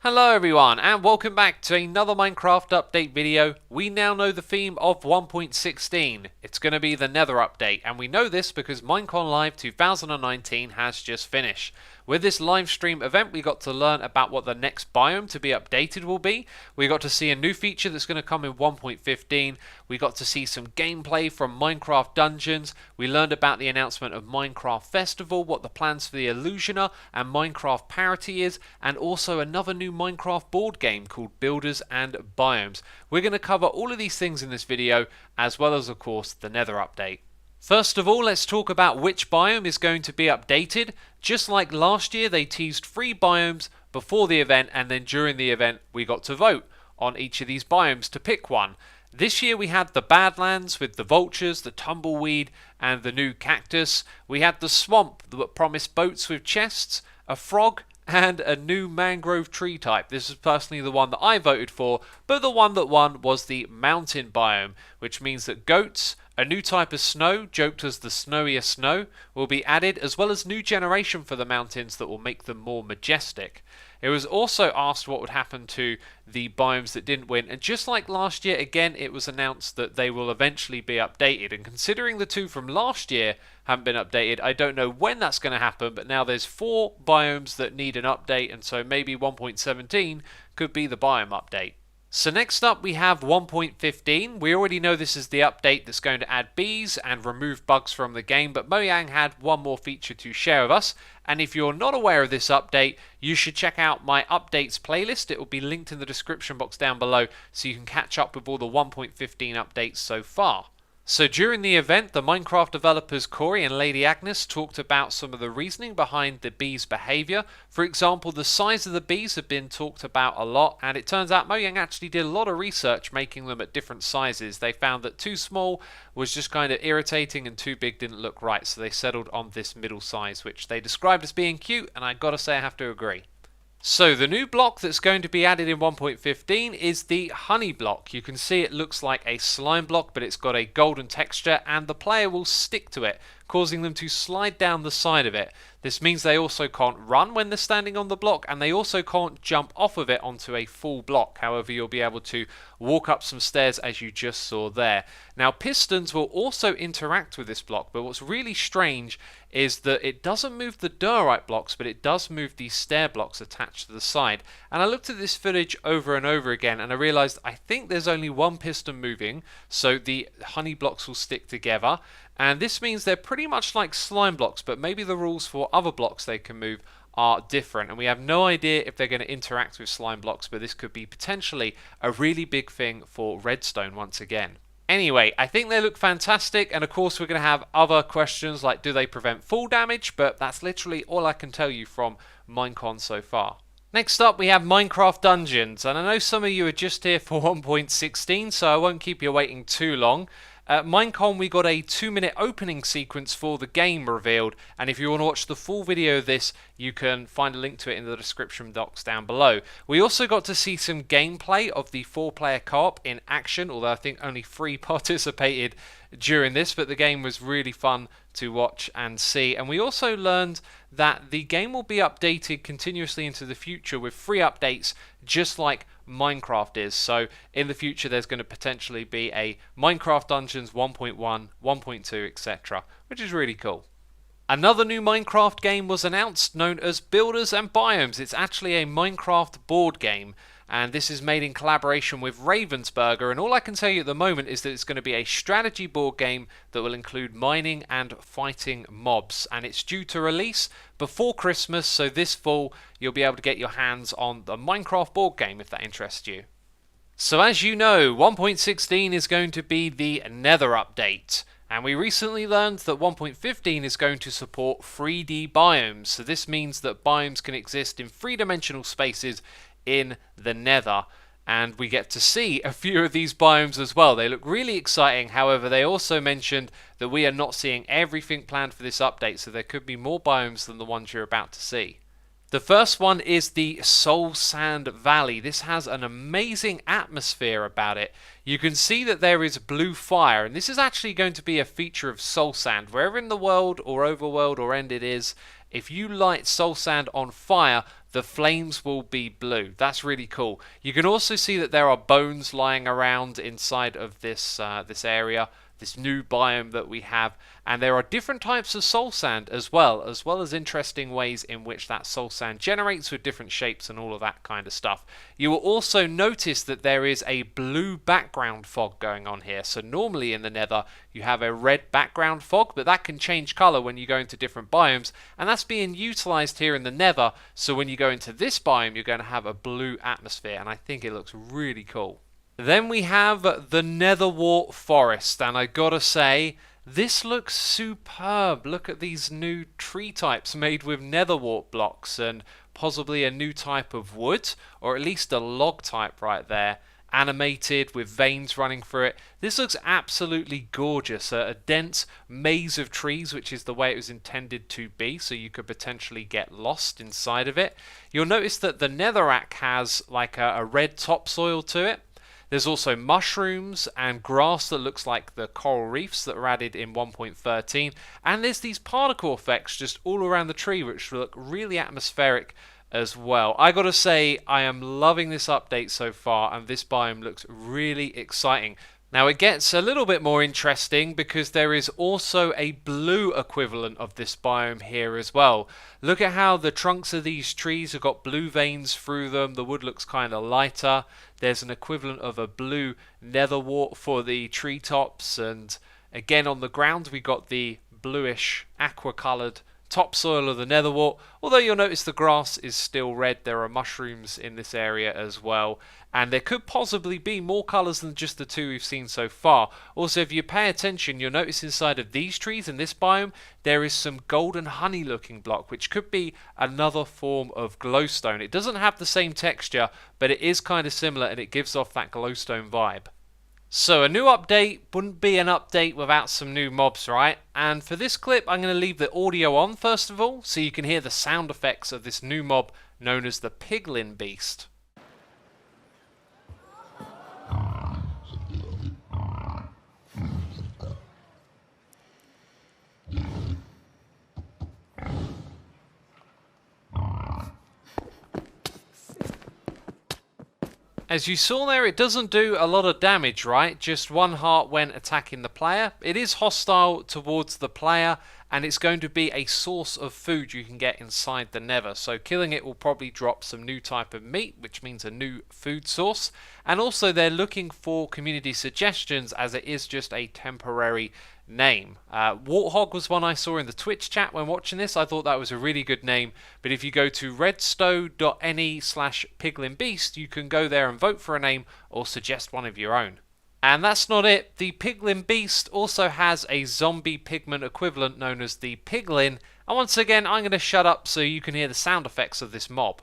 Hello everyone and welcome back to another Minecraft update video. We now know the theme of 1.16. It's going to be the Nether update, and we know this because Minecon Live 2019 has just finished. With this live stream event we got to learn about what the next biome to be updated will be. We got to see a new feature that's going to come in 1.15. We got to see some gameplay from Minecraft Dungeons. We learned about the announcement of Minecraft Festival, what the plans for the Illusioner and Minecraft Parity is, and also another new Minecraft board game called Builders and Biomes. We're going to cover all of these things in this video, as well as of course the Nether update. First of all, let's talk about which biome is going to be updated. Just like last year, they teased 3 biomes before the event, and then during the event we got to vote on each of these biomes to pick one. This year we had the Badlands with the vultures, the tumbleweed and the new cactus. We had the swamp that promised boats with chests, a frog and a new mangrove tree type. This is personally the one that I voted for, but the one that won was the mountain biome, which means that goats, a new type of snow, joked as the snowier snow, will be added, as well as new generation for the mountains that will make them more majestic. It was also asked what would happen to the biomes that didn't win, and just like last year, again it was announced that they will eventually be updated. And considering the 2 from last year haven't been updated, I don't know when that's going to happen, but now there's 4 biomes that need an update, and so maybe 1.17 could be the biome update. So next up we have 1.15. We already know this is the update that's going to add bees and remove bugs from the game, but Mojang had one more feature to share with us, and if you're not aware of this update, you should check out my updates playlist. It will be linked in the description box down below so you can catch up with all the 1.15 updates so far. So during the event, the Minecraft developers Corey and Lady Agnes talked about some of the reasoning behind the bees' behaviour. For example, the size of the bees have been talked about a lot, and it turns out Mojang actually did a lot of research making them at different sizes. They found that too small was just kind of irritating and too big didn't look right, so they settled on this middle size, which they described as being cute, and I gotta say I have to agree. So the new block that's going to be added in 1.15 is the honey block. You can see it looks like a slime block, but it's got a golden texture, and the player will stick to it, causing them to slide down the side of it. This means they also can't run when they're standing on the block, and they also can't jump off of it onto a full block. However, you'll be able to walk up some stairs as you just saw there. Now, pistons will also interact with this block, but what's really strange is that it doesn't move the diorite blocks, but it does move these stair blocks attached to the side. And I looked at this footage over and over again, and I realized I think there's only one piston moving, so the honey blocks will stick together. And this means they're pretty much like slime blocks, but maybe the rules for other blocks they can move are different, and we have no idea if they're going to interact with slime blocks, but this could be potentially a really big thing for redstone once again. Anyway, I think they look fantastic, and of course we're going to have other questions like do they prevent fall damage, but that's literally all I can tell you from Minecon so far. Next up we have Minecraft Dungeons, and I know some of you are just here for 1.16, so I won't keep you waiting too long. At Minecon we got a 2-minute opening sequence for the game revealed, and if you want to watch the full video of this you can find a link to it in the description box down below. We also got to see some gameplay of the 4-player co-op in action, although I think only 3 participated during this, but the game was really fun to watch and see. And we also learned that the game will be updated continuously into the future with free updates just like Minecraft is. So in the future there's going to potentially be a Minecraft Dungeons 1.1, 1.2, etc., which is really cool. Another new Minecraft game was announced known as Builders and Biomes. It's actually a Minecraft board game, and this is made in collaboration with Ravensburger, and all I can tell you at the moment is that it's going to be a strategy board game that will include mining and fighting mobs, and it's due to release before Christmas, so this fall you'll be able to get your hands on the Minecraft board game if that interests you. So as you know, 1.16 is going to be the Nether update. And we recently learned that 1.15 is going to support 3D biomes. So this means that biomes can exist in 3-dimensional spaces in the Nether. And we get to see a few of these biomes as well. They look really exciting. However, they also mentioned that we are not seeing everything planned for this update. So there could be more biomes than the ones you're about to see. The first one is the Soulsand Valley. This has an amazing atmosphere about it. You can see that there is blue fire, and this is actually going to be a feature of Soulsand. Wherever in the world or overworld or end it is, if you light Soulsand on fire, the flames will be blue. That's really cool. You can also see that there are bones lying around inside of this this area, this new biome that we have, and there are different types of soul sand as well as interesting ways in which that soul sand generates with different shapes and all of that kind of stuff. You will also notice that there is a blue background fog going on here. So normally in the Nether you have a red background fog, but that can change color when you go into different biomes, and that's being utilized here in the Nether. So when you go into this biome, you're going to have a blue atmosphere, and I think it looks really cool. Then we have the Netherwart forest, and I gotta say, this looks superb. Look at these new tree types made with Netherwart blocks and possibly a new type of wood, or at least a log type right there, animated with veins running through it. This looks absolutely gorgeous. A dense maze of trees, which is the way it was intended to be, so you could potentially get lost inside of it. You'll notice that the Netherrack has like a red topsoil to it. There's also mushrooms and grass that looks like the coral reefs that were added in 1.13, and there's these particle effects just all around the tree which look really atmospheric as well. I gotta say, I am loving this update so far, and this biome looks really exciting. Now it gets a little bit more interesting because there is also a blue equivalent of this biome here as well. Look at how the trunks of these trees have got blue veins through them. The wood looks kind of lighter. There's an equivalent of a blue netherwart for the treetops, and again on the ground we got the bluish aqua coloured topsoil of the netherwart, although you'll notice the grass is still red. There are mushrooms in this area as well, and there could possibly be more colours than just the two we've seen so far. Also, if you pay attention, you'll notice inside of these trees in this biome there is some golden honey looking block, which could be another form of glowstone. It doesn't have the same texture, but it is kind of similar and it gives off that glowstone vibe. So a new update wouldn't be an update without some new mobs, right? And for this clip I'm going to leave the audio on first of all, so you can hear the sound effects of this new mob known as the Piglin beast. As you saw there, it doesn't do a lot of damage, right? Just 1 heart when attacking the player. It is hostile towards the player, and it's going to be a source of food you can get inside the Nether. So killing it will probably drop some new type of meat, which means a new food source. And also they're looking for community suggestions, as it is just a temporary name. Warthog was one I saw in the Twitch chat when watching this. I thought that was a really good name, but if you go to redstone.ne/piglinbeast, you can go there and vote for a name or suggest one of your own. And that's not it. The Piglin beast also has a zombie pigment equivalent known as the Piglin, and once again I'm going to shut up so you can hear the sound effects of this mob.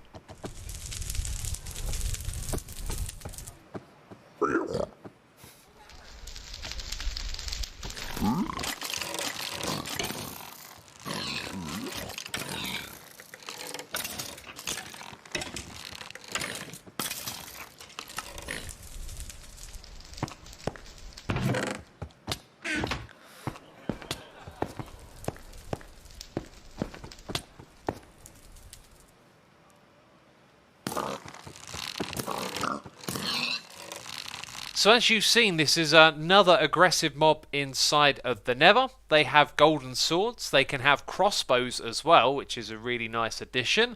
So as you've seen, this is another aggressive mob inside of the Nether. They have golden swords, they can have crossbows as well, which is a really nice addition.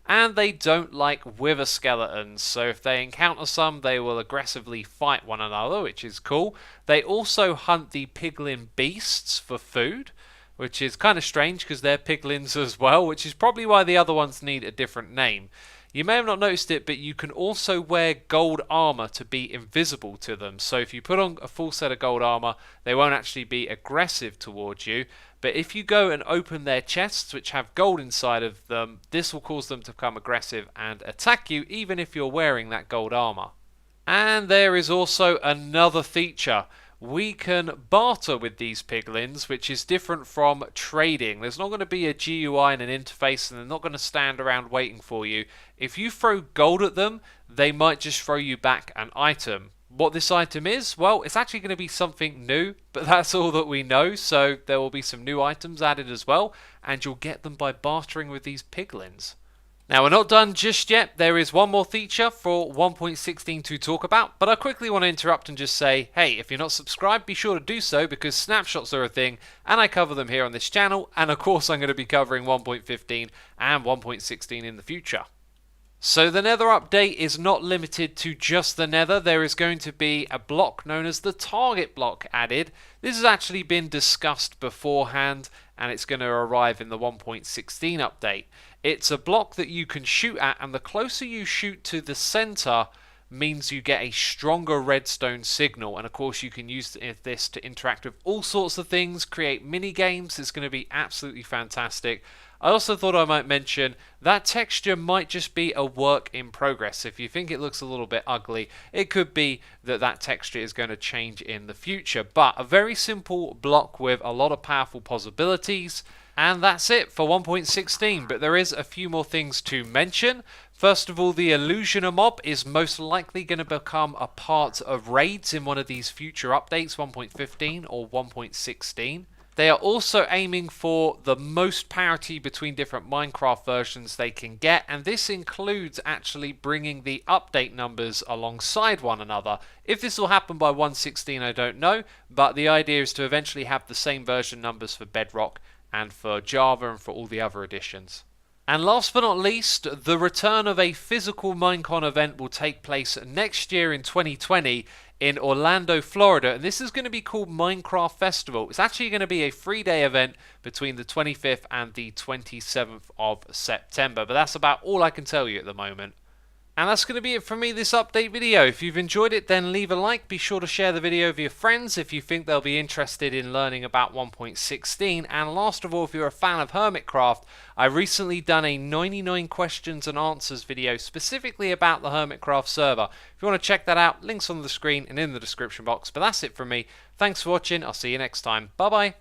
And they don't like wither skeletons, so if they encounter some, they will aggressively fight one another, which is cool. They also hunt the Piglin beasts for food, which is kind of strange because they're piglins as well, which is probably why the other ones need a different name. You may have not noticed it, but you can also wear gold armor to be invisible to them. So if you put on a full set of gold armor, they won't actually be aggressive towards you. But if you go and open their chests, which have gold inside of them, this will cause them to become aggressive and attack you, even if you're wearing that gold armor. And there is also another feature. We can barter with these piglins, which is different from trading. There's not going to be a GUI and an interface, and they're not going to stand around waiting for you. If you throw gold at them, they might just throw you back an item. What this item is, well, it's actually going to be something new, but that's all that we know. So there will be some new items added as well, and you'll get them by bartering with these piglins. Now, we're not done just yet. There is one more feature for 1.16 to talk about, but I quickly want to interrupt and just say, hey, if you're not subscribed, be sure to do so, because snapshots are a thing, and I cover them here on this channel, and of course I'm going to be covering 1.15 and 1.16 in the future. So the Nether update is not limited to just the Nether. There is going to be a block known as the target block added. This has actually been discussed beforehand, and it's going to arrive in the 1.16 update. It's a block that you can shoot at, and the closer you shoot to the center means you get a stronger redstone signal. And of course you can use this to interact with all sorts of things, create mini games. It's going to be absolutely fantastic. I also thought I might mention that texture might just be a work in progress. If you think it looks a little bit ugly, it could be that that texture is going to change in the future. But a very simple block with a lot of powerful possibilities. And that's it for 1.16, but there is a few more things to mention. First of all, the Illusioner mob is most likely going to become a part of raids in one of these future updates, 1.15 or 1.16. They are also aiming for the most parity between different Minecraft versions they can get, and this includes actually bringing the update numbers alongside one another. If this will happen by 1.16, I don't know, but the idea is to eventually have the same version numbers for Bedrock and for Java and for all the other editions. And last but not least, the return of a physical Minecon event will take place next year in 2020 in Orlando, Florida, and this is going to be called Minecraft Festival. It's actually going to be a 3-day event between the 25th and the 27th of September, but that's about all I can tell you at the moment. And that's going to be it from me, this update video. If you've enjoyed it, then leave a like. Be sure to share the video with your friends if you think they'll be interested in learning about 1.16. And last of all, if you're a fan of Hermitcraft, I recently done a 99 questions and answers video specifically about the Hermitcraft server. If you want to check that out, links on the screen and in the description box. But that's it from me. Thanks for watching. I'll see you next time. Bye bye.